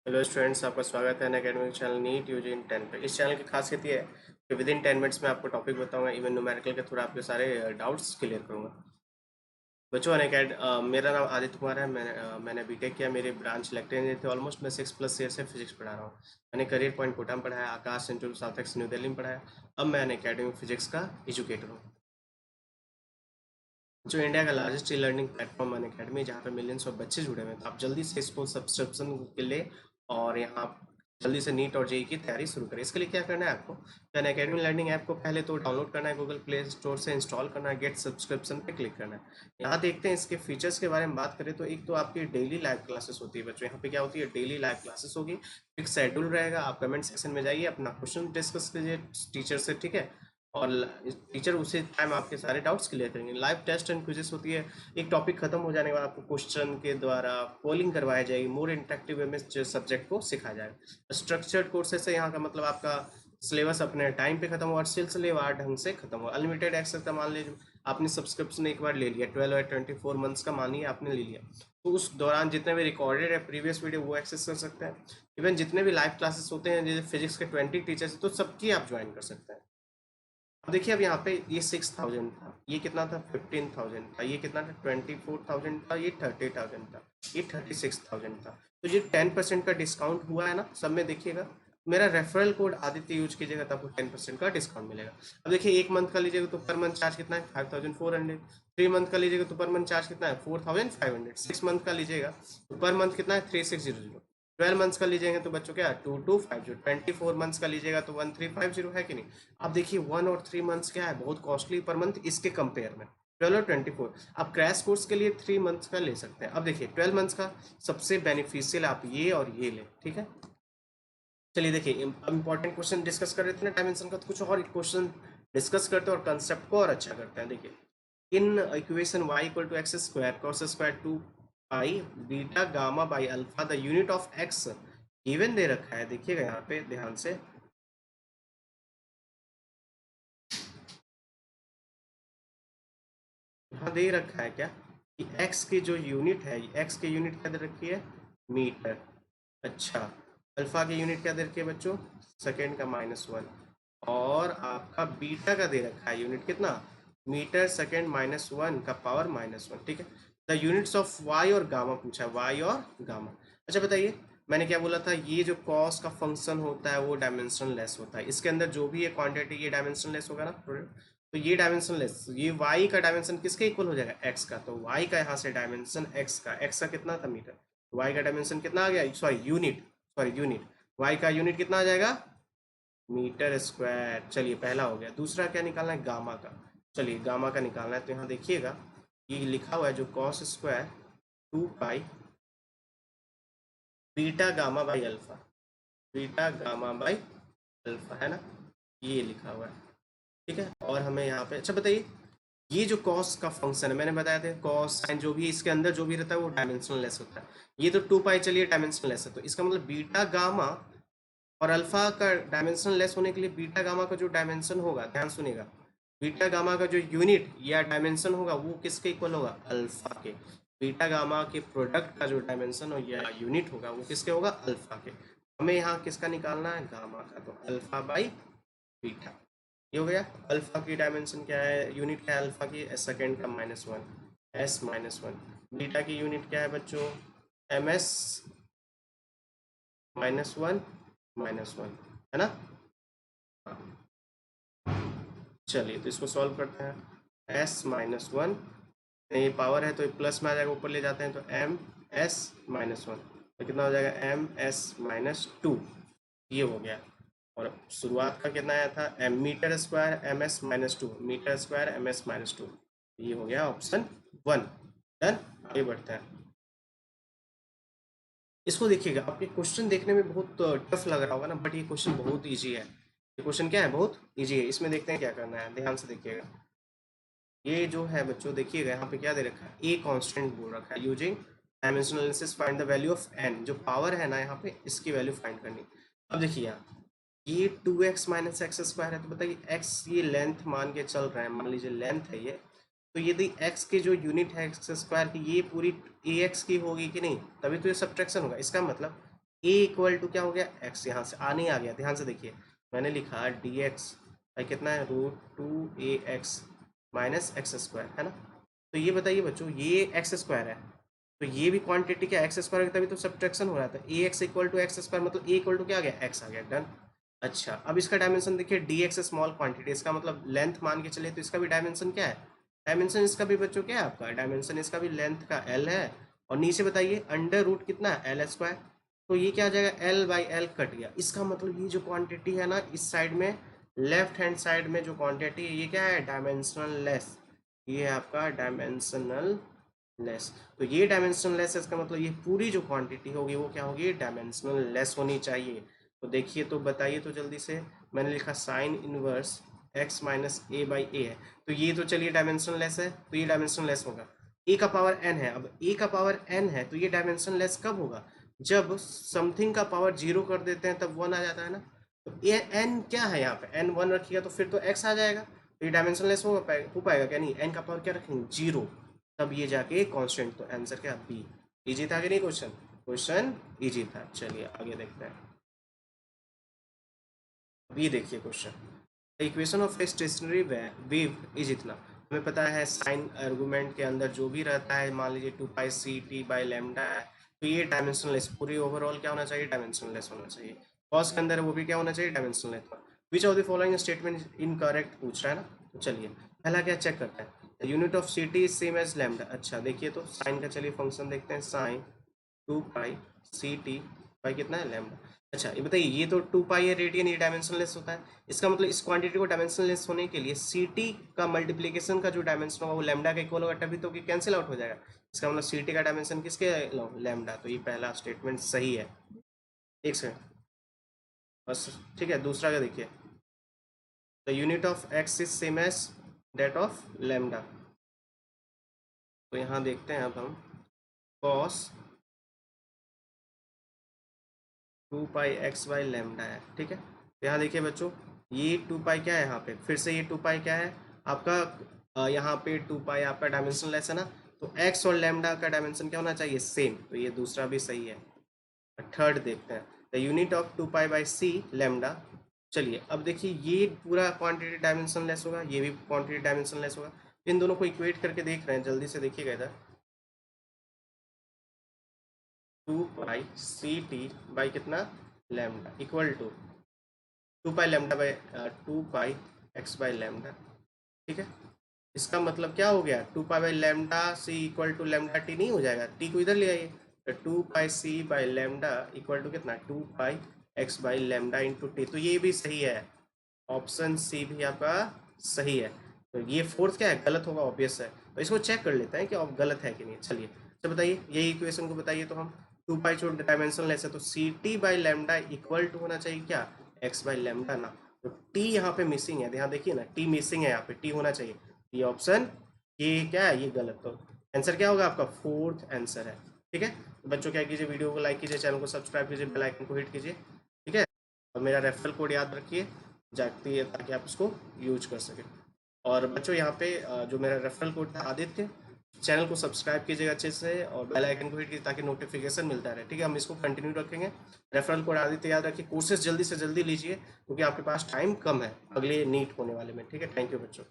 Hello students, आपका स्वागत है अनअकैडमिक चैनल नीट यूजी इन 10 पे। इस चैनल की खासियत ये है कि विद इन 10 मिनट्स में आपको टॉपिक बताऊंगा, इवन न्यूमेरिकल के थ्रू आपके सारे डाउट्स क्लियर करूंगा। बच्चों मेरा नाम आदित्य कुमार है। मैंने बीटेक किया। मेरी ब्रांच इलेक्ट्रिकल इंजीनियरिंग थी। ऑलमोस्ट मैं 6+ ईयर से फिजिक्स पढ़ा रहा हूँ। मैंने करियर पॉइंट कोटा में पढ़ाया, Aakash central south ex new Delhi में पढ़ाया। अब मैं अनअकैडमिक फिजिक्स का एजुकेटर हूँ। जो इंडिया का largest e learning platform Unacademy, जहाँ पे मिलियंस ऑफ बच्चे जुड़े हुए हैं, तो आप जल्दी से इसको सब्सक्रिप्शन के लिए और यहाँ जल्दी से नीट और जेई की तैयारी शुरू करें। इसके लिए क्या करना है आपको, अनअकैडमी लर्निंग ऐप को पहले तो डाउनलोड करना है, गूगल प्ले स्टोर से इंस्टॉल करना है, गेट सब्सक्रिप्शन पे क्लिक करना है। यहाँ देखते हैं इसके फीचर्स के बारे में बात करें तो एक तो आपकी डेली लाइव क्लासेस होती है बच्चों। यहाँ पे क्या होती है, डेली लाइव क्लासेस होगी, फिक्स शेड्यूल रहेगा। आप कमेंट सेक्शन में जाइए, अपना क्वेश्चन डिस्कस कीजिए टीचर से, ठीक है। और टीचर उसी टाइम आपके सारे डाउट्स क्लियर करेंगे। लाइव टेस्ट एंड क्विजेस होती है। एक टॉपिक खत्म हो जाने के बाद आपको क्वेश्चन के द्वारा पोलिंग करवाई जाएगी। मोर इंटरेक्टिव वे में सब्जेक्ट को सिखाया जाएगा। स्ट्रक्चर्ड कोर्सेज से यहाँ का मतलब आपका सिलेबस अपने टाइम पे खत्म हुआ और सिलसिलेवार ढंग से खत्म हुआ। अनलिमिटेड एक्सेस का मान लीजिए आपने सब्सक्रिप्शन एक बार ले लिया, 12 और 24 मंथ्स का मानिए आपने ले लिया, तो उस दौरान जितने भी रिकॉर्डेड है प्रीवियस वीडियो वो एक्सेस कर सकते हैं। इवन जितने भी लाइव क्लासेस होते हैं, जैसे फिजिक्स के 20 टीचर्स, तो सबकी आप ज्वाइन कर सकते हैं। अब देखिए, अब यहाँ पे ये 6,000 था, ये कितना था 15,000 था, ये कितना था 24,000 था, ये 30,000 था, ये 36,000 था। तो ये 10% का डिस्काउंट हुआ है ना सब में। देखिएगा, मेरा रेफरल कोड आदित्य यूज कीजिएगा तो आपको 10% का डिस्काउंट मिलेगा। अब देखिए, एक मंथ का लीजिएगा तो पर मंथ चार्ज कितना है 5,400। 3 मंथ का लीजिएगा तो पर मंथ चार्ज कितना है 4,500। 6 मंथ का लीजिएगा तो पर मंथ कितना है 3,600। 12 मंथ्स का लीजिएगा तो बच्चों क्या 2,250। 24 मंथ्स का लीजिएगा तो 1,350, है कि नहीं। अब देखिए 1 और 3 मंथ्स क्या है, बहुत कॉस्टली पर मंथ इसके कंपेयर में। 12 और 24 आप क्रैश कोर्स के लिए 3 मंथ्स का ले सकते हैं। अब देखिए 12 मंथ्स का सबसे बेनिफिशियल आप ये और ये ले, ठीक है। चलिए देखिए, अब इंपॉर्टेंट क्वेश्चन डिस्कस कर रहे थे ना डायमेंशन का, तो कुछ और क्वेश्चन डिस्कस करते हैं और कंसेप्ट को और अच्छा करते हैं। देखिए, इन equation y equal to x square cos square 2 pi beta gamma by alpha the unit of x given दे रखा है। देखिएगा यहाँ पे ध्यान से, यहाँ दे रखा है क्या कि x की जो यूनिट है, x की यूनिट क्या दे रखी है, मीटर। अच्छा, अल्फा की यूनिट क्या दे रखी है बच्चों, सेकेंड का -1। और आपका बीटा का दे रखा है यूनिट कितना, मीटर सेकेंड -1 का पावर -1, ठीक है। द यूनिट्स ऑफ वाई और गामा पूछा है, वाई और गामा। अच्छा बताइए, मैंने क्या बोला था, ये जो कॉस का फंक्शन होता है वो डायमेंशन लेस होता है। इसके अंदर जो भी ये क्वांटिटी ये डायमेंशन लेस होगा ना स्टूडेंट। तो ये डायमेंशन लेस, ये y का डायमेंशन किसके इक्वल हो जाएगा, x का। तो y का यहाँ से डायमेंशन x का कितना था, मीटर। तो y का डायमेंशन कितना आ गया, सॉरी यूनिट y का यूनिट कितना आ जाएगा, मीटर स्क्वायर। चलिए पहला हो गया। दूसरा क्या निकालना है, गामा का। चलिए गामा का निकालना है, तो यहाँ देखिएगा ये लिखा हुआ है जो cos square 2 pi beta gamma by alpha, beta gamma by alpha, है ना, ये लिखा हुआ है, ठीक है। और हमें यहाँ पे अच्छा बताइए, ये जो कॉस का फंक्शन है मैंने बताया था, कॉस साइन जो भी इसके अंदर जो भी रहता है वो डायमेंशनल लेस होता है। ये तो 2 पाई चलिए डायमेंशनल लेस है, तो इसका मतलब बीटा गामा और अल्फा का डायमेंशन लेस होने के लिए बीटा गामा का जो डायमेंशन होगा, ध्यान सुनिएगा, बीटा गामा का जो यूनिट या डायमेंशन होगा वो किसके इक्वल होगा, अल्फा के। बीटा गामा के प्रोडक्ट का जो डायमेंशन हो या यूनिट होगा वो किसके होगा, अल्फा के। हमें यहाँ किसका निकालना है, गामा का, तो अल्फा बाई बीटा। ये हो गया। अल्फा की डायमेंशन क्या है, यूनिट क्या है अल्फा की, सेकेंड का -1, s-1। बीटा की यूनिट क्या है बच्चों, ms -1 -1, है ना। चलिए तो इसको सॉल्व करते हैं। s-1, ये पावर है तो ये प्लस में आ जाएगा, ऊपर ले जाते हैं तो ms-1, तो कितना हो जाएगा ms-2, ये हो गया। और शुरुआत का कितना आया था, m metre square ms-2, metre square ms-2, ये हो गया ऑप्शन 1। डन, आगे बढ़ते हैं। इसको देखिएगा, आपके क्वेश्चन देखने में बहुत टफ लग रहा होगा ना, बट ये क्वेश्चन बहुत इजी है। ये क्वेश्चन क्या है, बहुत इजी है। इसमें देखते हैं क्या करना है, ध्यान से देखिएगा। ये जो है बच्चों देखिएगा, यहाँ पे क्या दे रखा है, ए कांस्टेंट बोल रखा है, using dimensional analysis find the value of n. जो पावर है ना यहाँ पे, इसकी वैल्यू फाइंड करनी। अब देखिए यहाँ ये 2x माइनस एक्स स्क्वायर है, तो बताइए x ये लेंथ मान के चल रहा है, मान लीजिए लेंथ है ये। तो यदि x की जो यूनिट है एक्स स्क्वायर की, ये पूरी ax की होगी कि नहीं, तभी तो ये सब्ट्रैक्शन होगा। इसका मतलब ए इक्वल टू क्या हो गया एक्स, यहाँ से आ नहीं आ गया, ध्यान से देखिए मैंने लिखा डी एक्स भाई कितना है √2ax माइनस एक्स स्क्वायर है ना। तो ये बताइए बच्चों ये एक्स स्क्वायर है, तो ये भी क्वांटिटी क्या एक्स स्क्वायर, तभी तो सब्ट्रैक्शन हो रहा था। A x equal to x square मतलब ए इक्वल टू क्या आ गया एक्स आ गया, डन। अच्छा अब इसका डायमेंशन देखिए डी एक्स स्मॉल क्वांटिटी, इसका मतलब लेंथ मान के चलिए, तो इसका भी डायमेंशन क्या है, डायमेंशन इसका भी बच्चों क्या है आपका, डायमेंशन इसका भी लेंथ का एल है। और नीचे बताइए अंडर रूट कितना है एल स्क्वायर, तो ये क्या आ जाएगा एल बाई एल कट गया, इसका मतलब ये जो क्वांटिटी है ना इस साइड में, लेफ्ट हैंड साइड में जो क्वांटिटी है ये क्या है डायमेंशनल लेस, ये है आपका डायमेंशनल लेस। तो ये डायमेंशनल लेस है, इसका मतलब ये पूरी जो क्वांटिटी होगी वो क्या होगी डायमेंशनल लेस होनी चाहिए। तो देखिए तो बताइए तो जल्दी से, मैंने लिखा sine inverse x minus A by A है, तो ये तो चलिए डायमेंशनल लेस है, तो ये डायमेंशनल लेस होगा। ए का पावर n है, अब ए का पावर n है तो ये डायमेंशनल लेस कब होगा, जब समथिंग का पावर 0 कर देते हैं तब 1 आ जाता है ना। तो ये n क्या है यहाँ पे, n 1 रखिएगा तो फिर तो x आ जाएगा, तो ये डायमेंशनल लेस हो पाएगा क्या, नहीं n का पावर क्या रखेंगे 0, तब ये जाके कांस्टेंट, तो आंसर क्या बी। इजी था कि नहीं क्वेश्चन, क्वेश्चन इजी था। चलिए आगे देखते हैं, बी देखिए question, equation of a stationary wave is इतना, हमें पता है साइन आर्गुमेंट के अंदर जो भी रहता है, मान लीजिए 2π/c/λ है, तो ये डायमेंशनलेस पूरी ओवरऑल क्या होना चाहिए डायमेंशनलेस होना चाहिए। कॉस के अंदर वो भी क्या होना चाहिए dimensionless. Which of the following statement incorrect पूछ रहा है ना, तो चलिए पहला क्या चेक करते हैं, unit of c t is same as lambda. अच्छा देखिए तो साइन का चलिए फंक्शन देखते हैं, साइन 2π/c/t कितना है लैम्डा। अच्छा ये बताइए ये तो 2 पाई है रेडियन, ये डायमेंशनलेस होता है, इसका मतलब इस क्वांटिटी को डायमेंशनलेस होने के लिए सी टी का मल्टीप्लीकेशन का जो डायमेंशन होगा वो लैम्डा का इक्वल होगा, तभी तो कैंसिल आउट हो जाएगा। इसका मतलब सी टी का डायमेंशन किसके लैम्डा, तो ये पहला स्टेटमेंट सही है। एक सेकंड बस, ठीक है दूसरा का देखिए, the unit of x is same as that of lambda, तो यहाँ देखते हैं अब हम कॉस 2π/x/λ है, ठीक है। तो यहाँ देखिए बच्चों ये 2 पाई क्या है, यहाँ पे फिर से ये 2 पाई क्या है आपका, यहाँ पे 2 पाई आपका डायमेंशन लेस है ना, तो x और लैम्डा का डायमेंशन क्या होना चाहिए सेम, तो ये दूसरा भी सही है। थर्ड देखते हैं, द यूनिट ऑफ 2 पाई/c लैम्डा। चलिए अब देखिए ये पूरा क्वांटिटी डायमेंशन लेस होगा, ये भी क्वांटिटी डायमेंशन लेस होगा, इन दोनों को इक्वेट करके देख रहे हैं, जल्दी से देखिएगा इधर, 2π/c/t कितना लैम्डा इक्वल टू 2 पाई लैम्डा/2 पाई x/λ, ठीक है। इसका मतलब क्या हो गया 2 पाई/λ c = λ t नहीं हो जाएगा, t को इधर ले आइए, तो 2 π/c/λ इक्वल टू कितना 2 π x/λ इंटू टी, तो ये भी सही है, ऑप्शन सी भी आपका सही है। तो ये फोर्थ क्या है गलत होगा ऑब्वियस है, तो इसको चेक कर लेते हैं कि अब गलत है कि नहीं। चलिए तो बताइए यही इक्वेशन को बताइए, तो हम 2 पाई जो डायमेंशन लेस है तो c t by lambda equal to होना चाहिए क्या x/λ ना, तो t यहाँ पे मिसिंग है, ध्यान देखिए ना t मिसिंग है, यहाँ पे t होना चाहिए, ये ऑप्शन ये क्या है ये गलत, तो आंसर क्या होगा आपका फोर्थ आंसर है, ठीक है। तो बच्चों क्या कीजिए वीडियो को लाइक कीजिए, चैनल को सब्सक्राइब कीजिए, बेल आइकन को हिट कीजिए, ठीक है। और मेरा रेफरल कोड याद रखिए जाती है ताकि आप इसको यूज कर सकें। और बच्चों यहाँ पे जो मेरा रेफरल कोड था आदित्य, चैनल को सब्सक्राइब कीजिएगा अच्छे से और बेल आइकन को हिट कीजिए ताकि नोटिफिकेशन मिलता रहे, ठीक है। हम इसको कंटिन्यू रखेंगे, रेफरल कोड आदित्य याद रखिए, कोर्सेज जल्दी से जल्दी लीजिए क्योंकि आपके पास टाइम कम है अगले नीट होने वाले में, ठीक है। थैंक यू बच्चों।